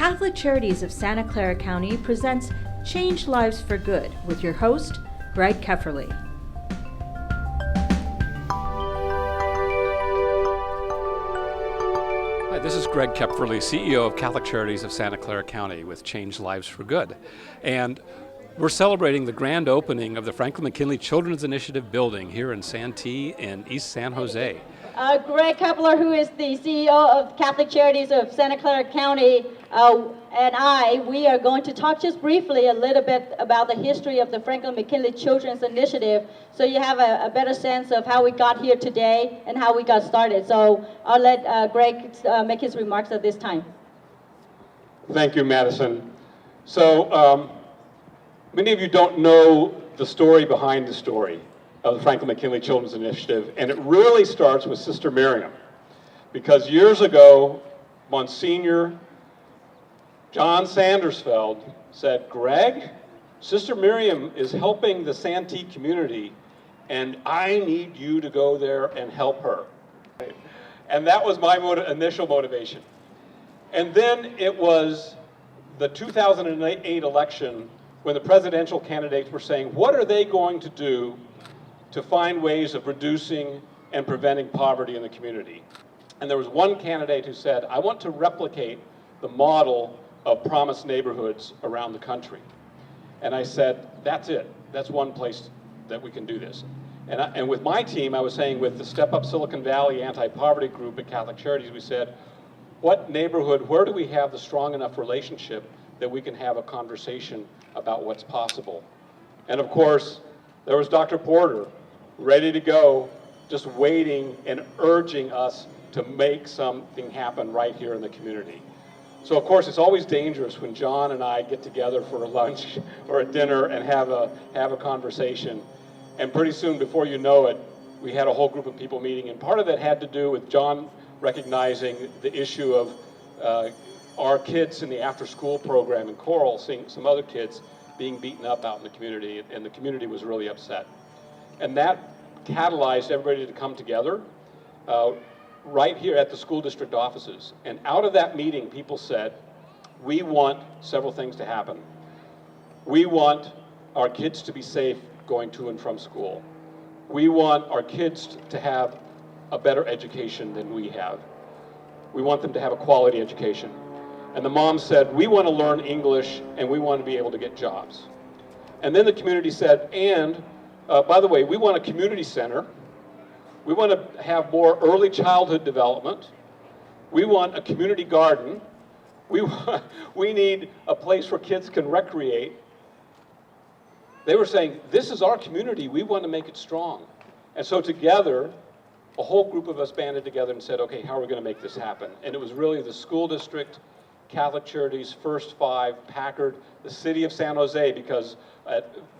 Catholic Charities of Santa Clara County presents Change Lives for Good with your host, Greg Kepferle. Hi, this is Greg Kepferle, CEO of Catholic Charities of Santa Clara County with Change Lives for Good. And we're celebrating the grand opening of the Franklin-McKinley Children's Initiative building here in Santee in East San Jose. Greg Kepferle, who is the CEO of Catholic Charities of Santa Clara County, we are going to talk just briefly a little bit about the history of the Franklin-McKinley Children's Initiative, so you have a better sense of how we got here today and how we got started. So I'll let Greg make his remarks at this time. Thank you, Madison. So many of you don't know the story behind the story of the Franklin-McKinley Children's Initiative, and it really starts with Sister Miriam, because years ago, Monsignor John Sandersfeld said, Greg, Sister Miriam is helping the Santee community, and I need you to go there and help her. And that was my initial motivation. And then it was the 2008 election when the presidential candidates were saying, what are they going to do to find ways of reducing and preventing poverty in the community? And there was one candidate who said, I want to replicate the model of promised neighborhoods around the country. And I said, that's it. That's one place that we can do this. And with my team, I was saying with the Step Up Silicon Valley Anti-Poverty Group at Catholic Charities, we said, what neighborhood, where do we have the strong enough relationship that we can have a conversation about what's possible? And of course, there was Dr. Porter, ready to go, just waiting and urging us to make something happen right here in the community. So of course, it's always dangerous when John and I get together for a lunch or a dinner and have a conversation. And pretty soon, before you know it, we had a whole group of people meeting. And part of that had to do with John recognizing the issue of our kids in the after-school program in Coral, seeing some other kids being beaten up out in the community, and the community was really upset. And that catalyzed everybody to come together right here at the school district offices. And out of that meeting, people said, we want several things to happen. We want our kids to be safe going to and from school. We want our kids to have a better education than we have. We want them to have a quality education. And the mom said, we want to learn English and we want to be able to get jobs. And then the community said, and by the way, we want a community center. We want to have more early childhood development. We want a community garden. We need a place where kids can recreate. They were saying, this is our community. We want to make it strong. And so together, a whole group of us banded together and said, okay, how are we going to make this happen? And it was really the school district, Catholic Charities, First Five, Packard, the city of San Jose, because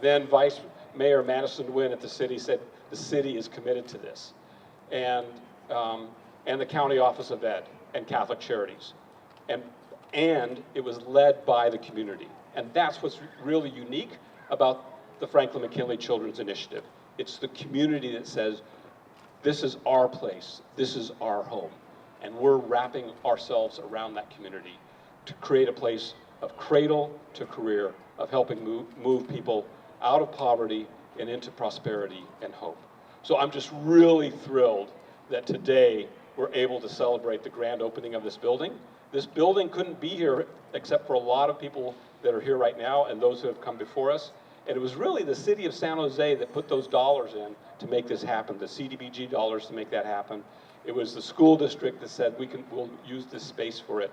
then Vice Mayor Madison Nguyen at the city said the city is committed to this, and the County Office of Ed and Catholic Charities, and it was led by the community, and that's what's really unique about the Franklin-McKinley Children's Initiative. It's the community that says, this is our place, this is our home, and we're wrapping ourselves around that community to create a place of cradle to career, of helping move people out of poverty and into prosperity and hope. So I'm just really thrilled that today we're able to celebrate the grand opening of this building. This building couldn't be here except for a lot of people that are here right now and those who have come before us. And it was really the city of San Jose that put those dollars in to make this happen, the CDBG dollars to make that happen. It was the school district that said we'll use this space for it,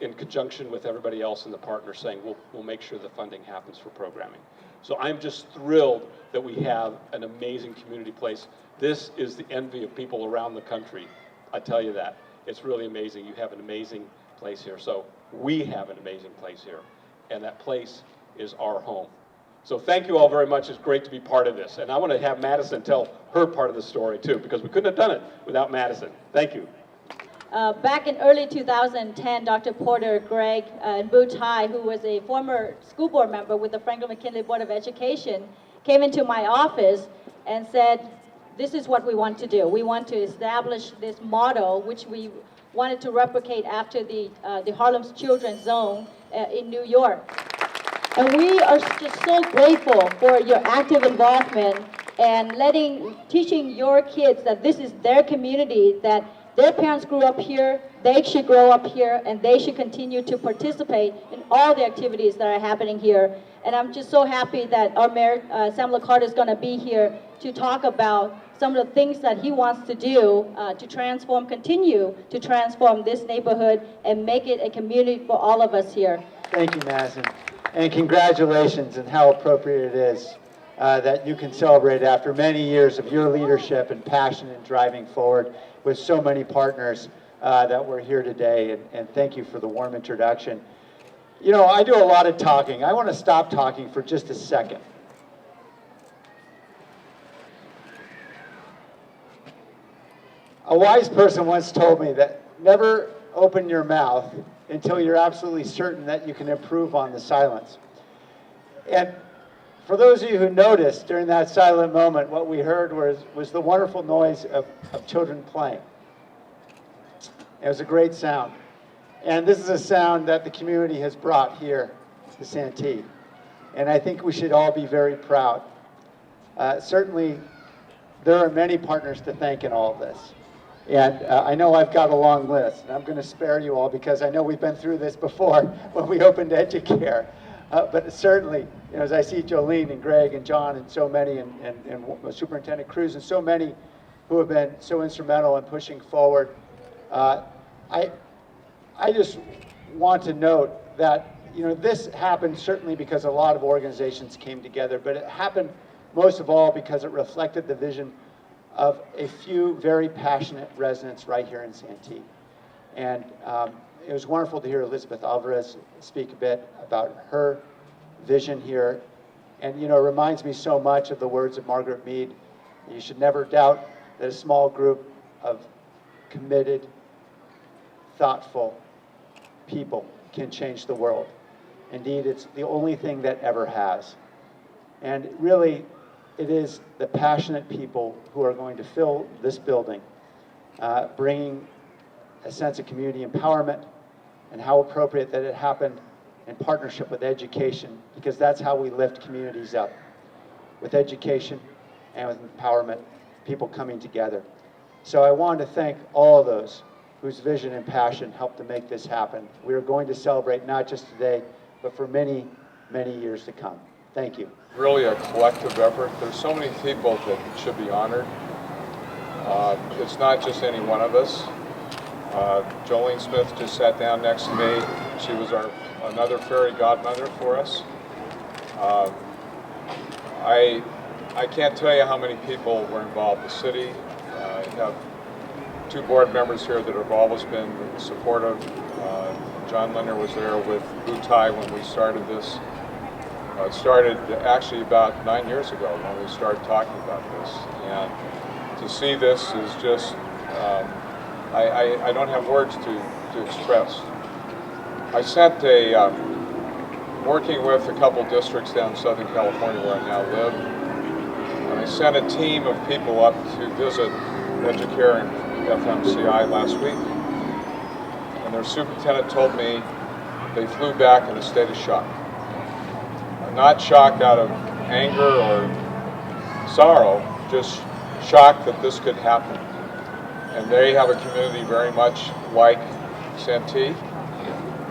in conjunction with everybody else in the partners saying we'll make sure the funding happens for programming. So I'm just thrilled that we have an amazing community place. This is the envy of people around the country. I tell you that. It's really amazing. You have an amazing place here. So we have an amazing place here. And that place is our home. So thank you all very much. It's great to be part of this. And I want to have Madison tell her part of the story too, because we couldn't have done it without Madison. Thank you. Back in early 2010, Dr. Porter, Greg, and Boo Tai, who was a former school board member with the Franklin-McKinley Board of Education, came into my office and said, this is what we want to do. We want to establish this model, which we wanted to replicate after the Harlem's Children's Zone in New York. And we are just so grateful for your active involvement and teaching your kids that this is their community, that their parents grew up here, they should grow up here, and they should continue to participate in all the activities that are happening here. And I'm just so happy that our Mayor, Sam Liccardo, is going to be here to talk about some of the things that he wants to do to continue to transform this neighborhood and make it a community for all of us here. Thank you, Madison. And congratulations, and how appropriate it is that you can celebrate after many years of your leadership and passion in driving forward with so many partners that were here today. And thank you for the warm introduction. You know, I do a lot of talking. I want to stop talking for just a second. A wise person once told me that never open your mouth until you're absolutely certain that you can improve on the silence. And for those of you who noticed during that silent moment, what we heard was the wonderful noise of children playing. It was a great sound. And this is a sound that the community has brought here to Santee. And I think we should all be very proud. Certainly, there are many partners to thank in all of this. And I know I've got a long list, and I'm going to spare you all because I know we've been through this before when we opened Educare. But certainly, you know, as I see Jolene and Greg and John and so many, and Superintendent Cruz and so many who have been so instrumental in pushing forward, I just want to note that, you know, this happened certainly because a lot of organizations came together, but it happened most of all because it reflected the vision of a few very passionate residents right here in Santee. And it was wonderful to hear Elizabeth Alvarez speak a bit about her vision here. And, you know, it reminds me so much of the words of Margaret Mead. You should never doubt that a small group of committed, thoughtful people can change the world. Indeed, it's the only thing that ever has. And really, it is the passionate people who are going to fill this building, bringing a sense of community empowerment, and how appropriate that it happened in partnership with education, because that's how we lift communities up, with education and with empowerment, people coming together. So I want to thank all of those whose vision and passion helped to make this happen. We are going to celebrate not just today, but for many, many years to come. Thank you. Really a collective effort. There's so many people that should be honored. It's not just any one of us. Jolene Smith just sat down next to me. She was another fairy godmother for us. I can't tell you how many people were involved. The city, I have 2 board members here that have always been supportive. John Linder was there with Butai when we started this. It started actually about 9 years ago when we started talking about this. And to see this is just, I don't have words to express. I sent working with a couple districts down in Southern California where I now live, and I sent a team of people up to visit Educare and FMCI last week. And their superintendent told me they flew back in a state of shock. Not shock out of anger or sorrow, just shock that this could happen. And they have a community very much like Santee,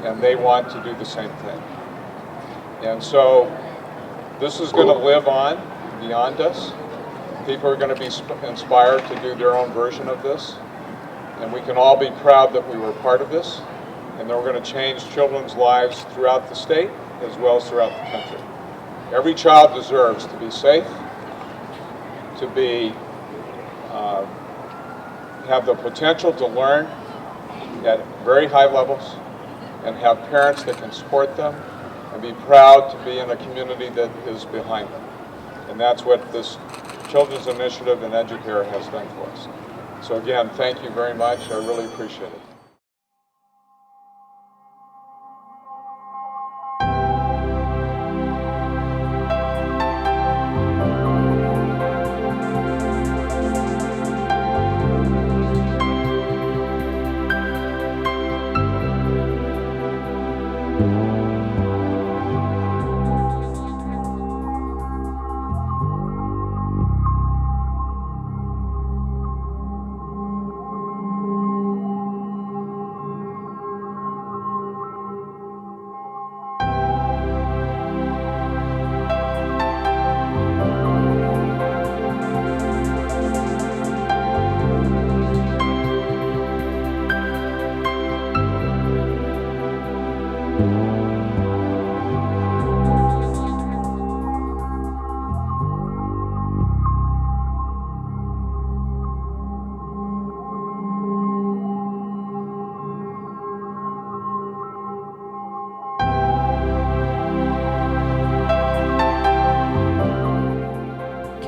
and they want to do the same thing. And so this is going to live on beyond us. People are going to be inspired to do their own version of this, and we can all be proud that we were part of this, and that we're going to change children's lives throughout the state as well as throughout the country. Every child deserves to be safe, to be have the potential to learn at very high levels, and have parents that can support them, and be proud to be in a community that is behind them. And that's what this Children's Initiative and Educare has done for us. So again, thank you very much. I really appreciate it.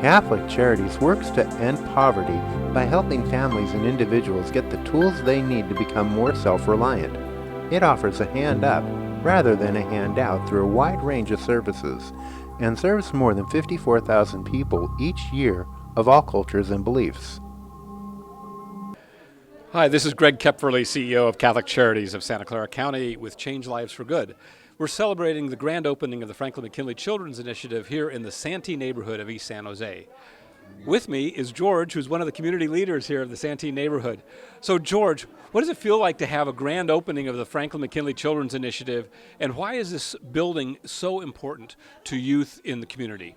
Catholic Charities works to end poverty by helping families and individuals get the tools they need to become more self-reliant. It offers a hand up rather than a handout through a wide range of services and serves more than 54,000 people each year of all cultures and beliefs. Hi, this is Greg Kepferle, CEO of Catholic Charities of Santa Clara County with Change Lives for Good. We're celebrating the grand opening of the Franklin-McKinley Children's Initiative here in the Santee neighborhood of East San Jose. With me is George, who's one of the community leaders here of the Santee neighborhood. So George, what does it feel like to have a grand opening of the Franklin-McKinley Children's Initiative, and why is this building so important to youth in the community?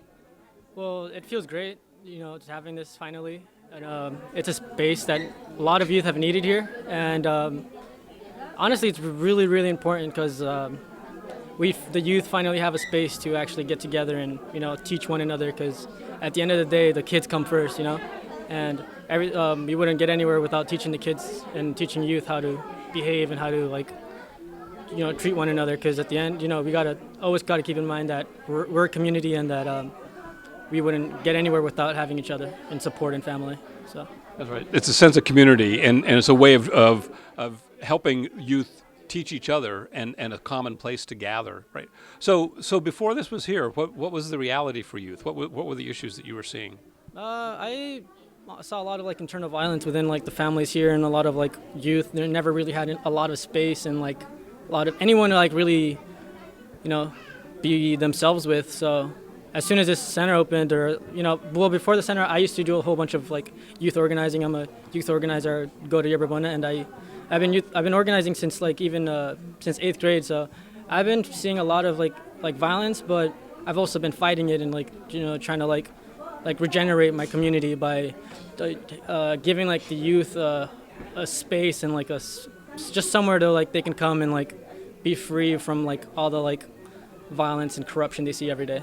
Well, it feels great, just having this finally. And, it's a space that a lot of youth have needed here, and honestly, it's really, really important because the youth finally have a space to actually get together and teach one another. Because at the end of the day, the kids come first, and we wouldn't get anywhere without teaching the kids and teaching youth how to behave and how to treat one another. Because at the end, we always gotta keep in mind that we're a community and that we wouldn't get anywhere without having each other and support and family. So that's right. It's a sense of community, and it's a way of helping youth teach each other and a common place to gather, right? So before this was here, what was the reality for youth? What were the issues that you were seeing? I saw a lot of internal violence within the families here, and a lot of youth. They never really had a lot of space and a lot of anyone to really, be themselves with. So as soon as this center opened, or before the center, I used to do a whole bunch of youth organizing. I'm a youth organizer. Go to Yerba Buena, and I've been organizing since since 8th grade. So I've been seeing a lot of violence, but I've also been fighting it and trying to regenerate my community by giving the youth a space and just somewhere to they can come and be free from all the violence and corruption they see every day.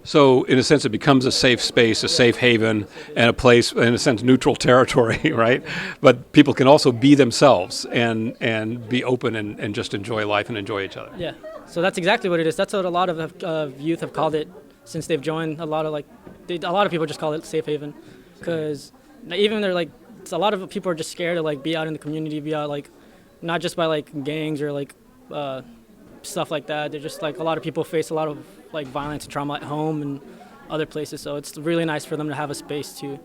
So in a sense, it becomes a safe space, a safe haven, and a place, in a sense, neutral territory, right? But people can also be themselves and be open and just enjoy life and enjoy each other. Yeah, so that's exactly what it is. That's what a lot of youth have called it since they've joined. A lot of people just call it safe haven, because even they're a lot of people are just scared to be out in the community, be out not just by gangs or stuff like that. They're just a lot of people face a lot of violence and trauma at home and other places. So it's really nice for them to have a space to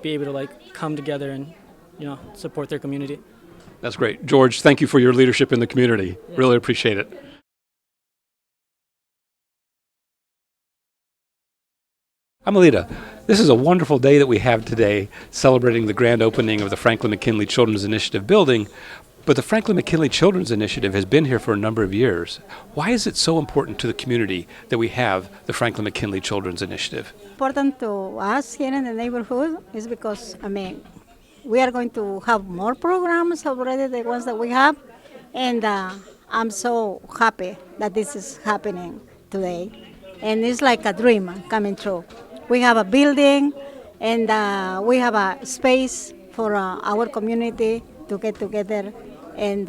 be able to come together and support their community. That's great. George, thank you for your leadership in the community. Yeah. Really appreciate it. Amelita, this is a wonderful day that we have today celebrating the grand opening of the Franklin-McKinley Children's Initiative building. But the Franklin-McKinley Children's Initiative has been here for a number of years. Why is it so important to the community that we have the Franklin-McKinley Children's Initiative? Important to us here in the neighborhood is because, we are going to have more programs already, the ones that we have, and I'm so happy that this is happening today. And it's like a dream coming true. We have a building, and we have a space for our community to get together, and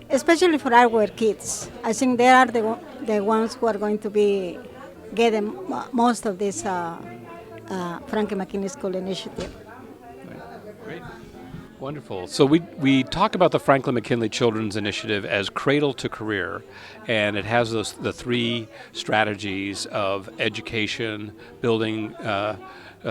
especially for our kids. I think they are the ones who are going to be getting most of this Franklin-McKinley School Initiative. Great. Wonderful. So we talk about the Franklin-McKinley Children's Initiative as cradle to career, and it has the three strategies of education, building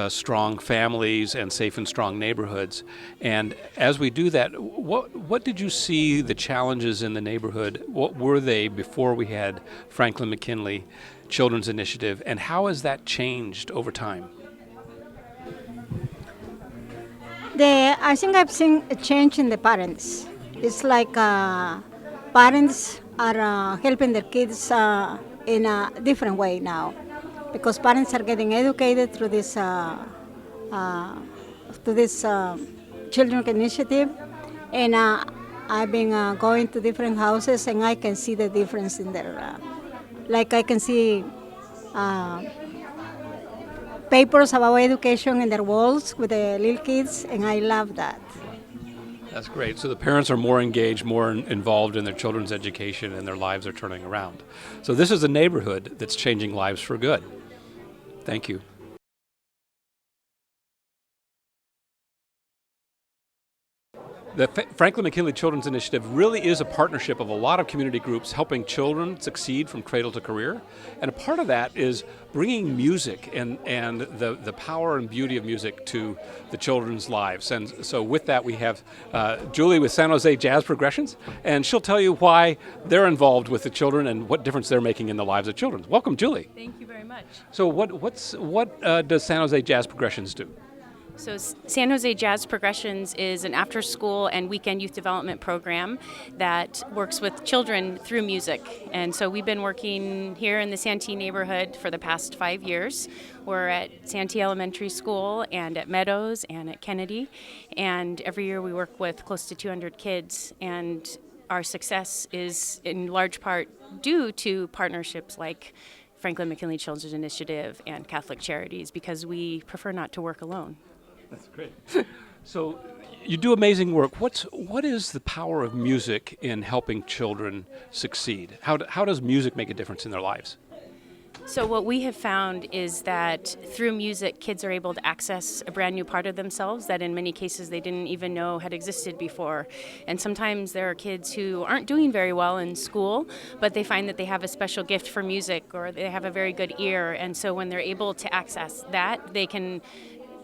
strong families, and safe and strong neighborhoods. And as we do that, what did you see the challenges in the neighborhood? What were they before we had Franklin-McKinley Children's Initiative, and how has that changed over time? I think I've seen a change in the parents. It's parents are helping their kids in a different way now, because parents are getting educated through this children's initiative, and I've been going to different houses, and I can see the difference in their I can see papers about education in their walls with the little kids, and I love that. That's great. So the parents are more engaged, more involved in their children's education, and their lives are turning around. So this is a neighborhood that's changing lives for good. Thank you. The Franklin-McKinley Children's Initiative really is a partnership of a lot of community groups helping children succeed from cradle to career. And a part of that is bringing music and the power and beauty of music to the children's lives. And so with that, we have Julie with San Jose Jazz Progressions, and she'll tell you why they're involved with the children and what difference they're making in the lives of children. Welcome, Julie. Thank you very much. So what does San Jose Jazz Progressions do? So San Jose Jazz Progressions is an after-school and weekend youth development program that works with children through music. And so we've been working here in the Santee neighborhood for the past 5 years. We're at Santee Elementary School and at Meadows and at Kennedy. And every year we work with close to 200 kids. And our success is in large part due to partnerships like Franklin-McKinley Children's Initiative and Catholic Charities, because we prefer not to work alone. That's great. So you do amazing work. What is the power of music in helping children succeed? How does music make a difference in their lives? So what we have found is that through music, kids are able to access a brand new part of themselves that in many cases they didn't even know had existed before. And sometimes there are kids who aren't doing very well in school, but they find that they have a special gift for music or they have a very good ear. And so when they're able to access that, they can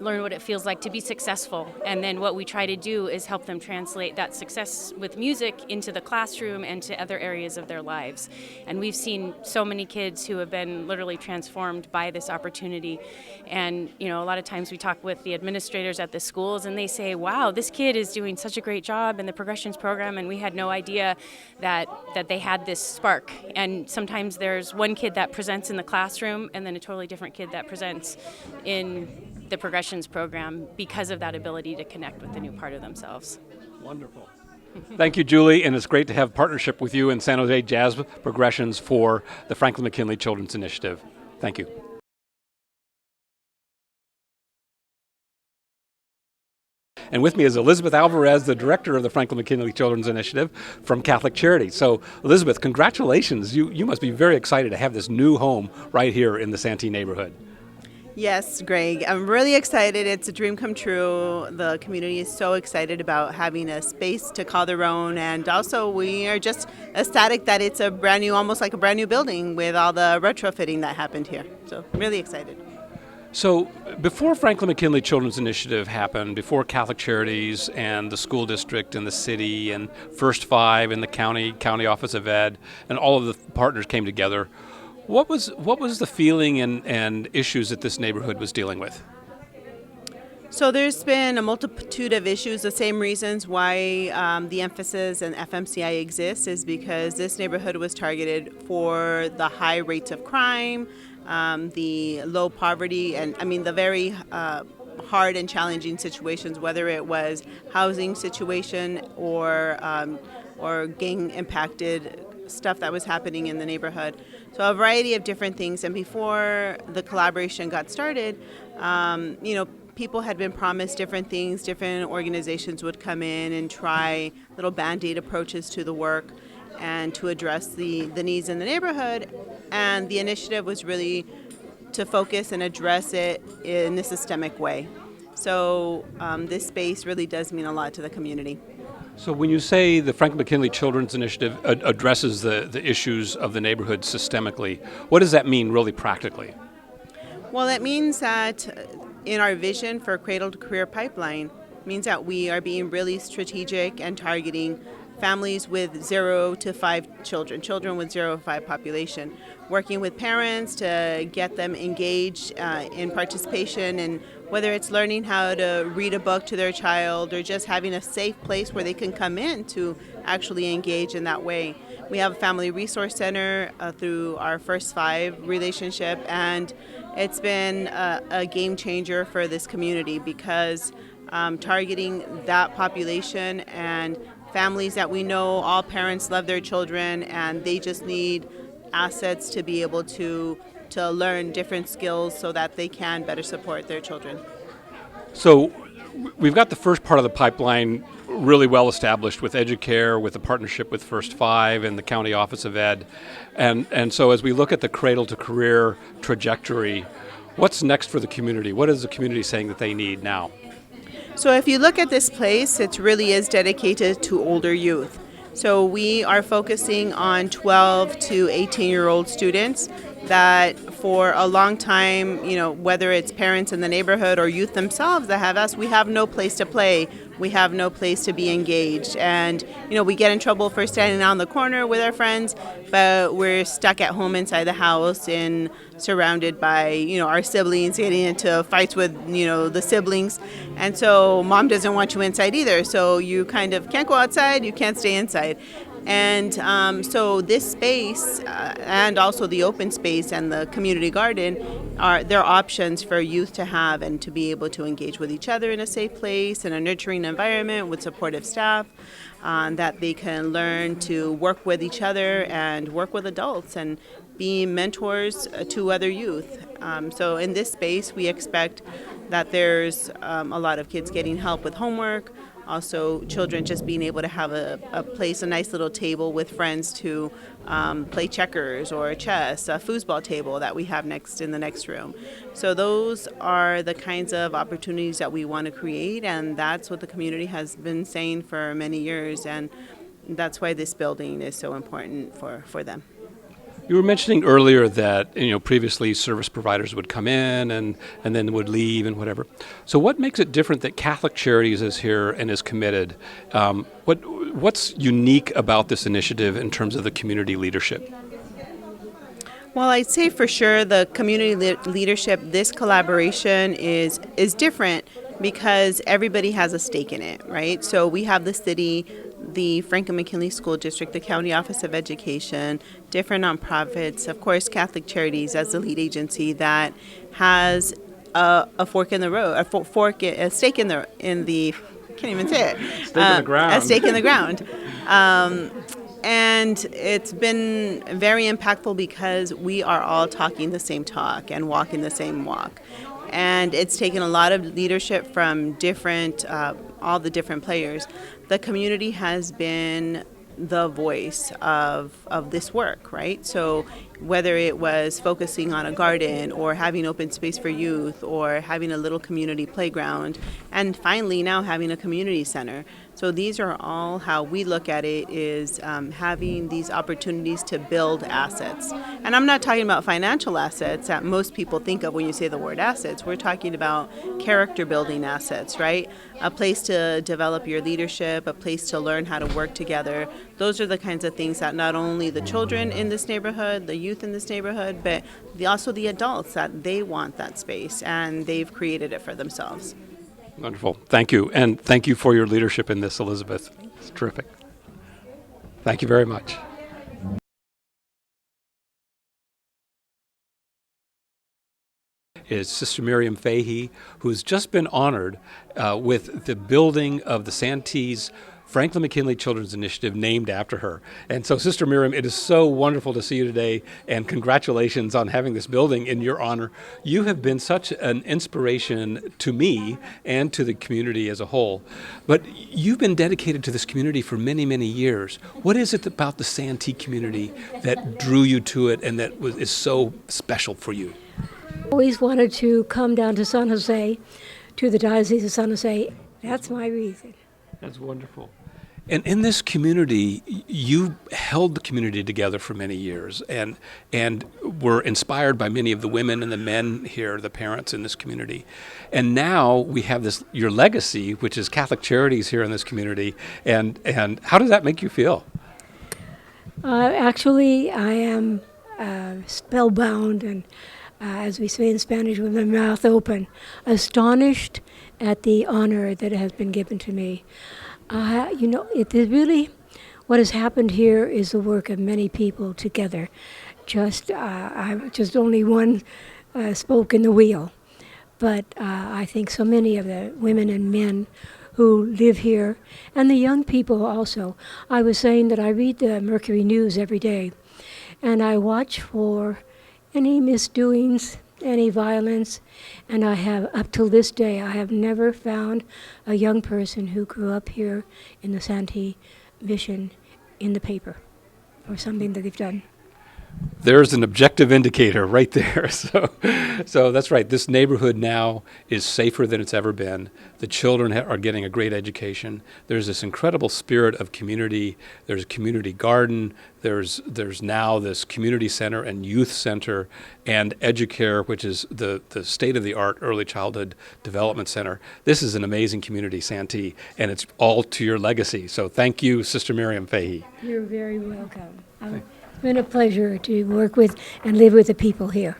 learn what it feels like to be successful. And then what we try to do is help them translate that success with music into the classroom and to other areas of their lives. And we've seen so many kids who have been literally transformed by this opportunity. And, you know, a lot of times we talk with the administrators at the schools and they say, wow, this kid is doing such a great job in the progressions program, and we had no idea that they had this spark. And sometimes there's one kid that presents in the classroom and then a totally different kid that presents in the progressions program because of that ability to connect with the new part of themselves. Wonderful. Thank you, Julie, and it's great to have partnership with you and San Jose Jazz Progressions for the Franklin-McKinley Children's Initiative. Thank you. And with me is Elizabeth Alvarez, the director of the Franklin-McKinley Children's Initiative from Catholic Charities. So, Elizabeth, congratulations. You must be very excited to have this new home right here in the Santee neighborhood. Yes, Greg, I'm really excited. It's a dream come true. The community is so excited about having a space to call their own, and also we are just ecstatic that it's a brand new, almost like a brand new building with all the retrofitting that happened here. So really excited. So before Franklin-McKinley Children's Initiative happened, before Catholic Charities and the school district and the city and First Five and the county Office of Ed and all of the partners came together, what was the feeling and issues that this neighborhood was dealing with? So there's been a multitude of issues. The same reasons why the emphasis in FMCI exists is because this neighborhood was targeted for the high rates of crime, the low poverty, and the very hard and challenging situations, whether it was housing situation or gang impacted stuff that was happening in the neighborhood. So a variety of different things. And before the collaboration got started, people had been promised different things. Different organizations would come in and try little band-aid approaches to the work and to address the needs in the neighborhood. And the initiative was really to focus and address it in a systemic way. So this space really does mean a lot to the community. So when you say the Franklin-McKinley Children's Initiative addresses the issues of the neighborhood systemically, what does that mean really practically? Well, it means that in our vision for Cradle to Career Pipeline, means that we are being really strategic and targeting families with 0 to 5 children with 0 to 5 population, working with parents to get them engaged in participation, and whether it's learning how to read a book to their child or just having a safe place where they can come in to actually engage in that way. We have a family resource center through our First Five relationship, and it's been a game changer for this community because targeting that population and families that we know all parents love their children and they just need assets to be able to learn different skills so that they can better support their children. So we've got the first part of the pipeline really well established with EduCare, with the partnership with First Five and the County Office of Ed. And so as we look at the cradle to career trajectory, what's next for the community? What is the community saying that they need now? So if you look at this place, it really is dedicated to older youth. So we are focusing on 12 to 18-year-old students that for a long time, whether it's parents in the neighborhood or youth themselves that have asked, we have no place to play, we have no place to be engaged. And, we get in trouble for standing out on the corner with our friends, but we're stuck at home inside the house and surrounded by, our siblings, getting into fights with, the siblings. And so mom doesn't want you inside either. So you kind of can't go outside, you can't stay inside. And so this space and also the open space and the community garden they're options for youth to have and to be able to engage with each other in a safe place, in a nurturing environment with supportive staff, that they can learn to work with each other and work with adults and be mentors to other youth. So in this space, we expect that there's a lot of kids getting help with homework, also children just being able to have a place, a nice little table with friends to play checkers or chess, a foosball table that we have in the next room. So those are the kinds of opportunities that we want to create, and that's what the community has been saying for many years, and that's why this building is so important for them. You were mentioning earlier that previously service providers would come in and then would leave and whatever. So what makes it different that Catholic Charities is here and is committed? What's unique about this initiative in terms of the community leadership? Well, I'd say for sure the community leadership, this collaboration is different because everybody has a stake in it, right? So we have the city, the Franklin-McKinley School District, the County Office of Education, different nonprofits, of course Catholic Charities as the lead agency that has a fork in the road, a stake in the can't even say it. Stake in the ground. A stake in the ground. And it's been very impactful because we are all talking the same talk and walking the same walk. And it's taken a lot of leadership from all the different players. The community has been the voice of this work, right? So whether it was focusing on a garden or having open space for youth or having a little community playground, and finally now having a community center. So these are all how we look at it, is having these opportunities to build assets. And I'm not talking about financial assets that most people think of when you say the word assets. We're talking about character building assets, right? A place to develop your leadership, a place to learn how to work together. Those are the kinds of things that not only the children in this neighborhood, the youth in this neighborhood, but also the adults, that they want that space and they've created it for themselves. Wonderful. Thank you. And thank you for your leadership in this, Elizabeth. It's terrific. Thank you very much. Is Sister Miriam Fahey, who's just been honored with the building of the Santee's Franklin-McKinley Children's Initiative named after her. And so, Sister Miriam, it is so wonderful to see you today, and congratulations on having this building in your honor. You have been such an inspiration to me and to the community as a whole. But you've been dedicated to this community for many, many years. What is it about the Santee community that drew you to it and that is so special for you? Always wanted to come down to San Jose, to the Diocese of San Jose. That's my reason. That's wonderful. And in this community, you held the community together for many years and were inspired by many of the women and the men here, the parents in this community. And now we have your legacy, which is Catholic Charities here in this community. And how does that make you feel? Actually, I am spellbound and, as we say in Spanish, with my mouth open, astonished at the honor that has been given to me. It is really, what has happened here is the work of many people together. I'm just only one spoke in the wheel. But I think so many of the women and men who live here, and the young people also. I was saying that I read the Mercury News every day, and I watch for any misdoings, any violence, and I have, up till this day, I have never found a young person who grew up here in the Santee Mission in the paper or something that they've done. There's an objective indicator right there. So that's right. This neighborhood now is safer than it's ever been. The children are getting a great education. There's this incredible spirit of community. There's a community garden. There's now this community center and youth center and EduCare, which is the state-of-the-art early childhood development center. This is an amazing community, Santee, and it's all to your legacy. So thank you, Sister Miriam Fahey. You're very welcome. It's been a pleasure to work with and live with the people here.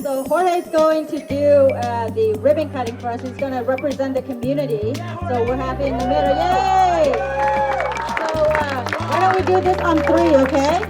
So Jorge is going to do the ribbon cutting for us. He's going to represent the community. So we're happy in the middle. Yay! So why don't we do this on 3, okay?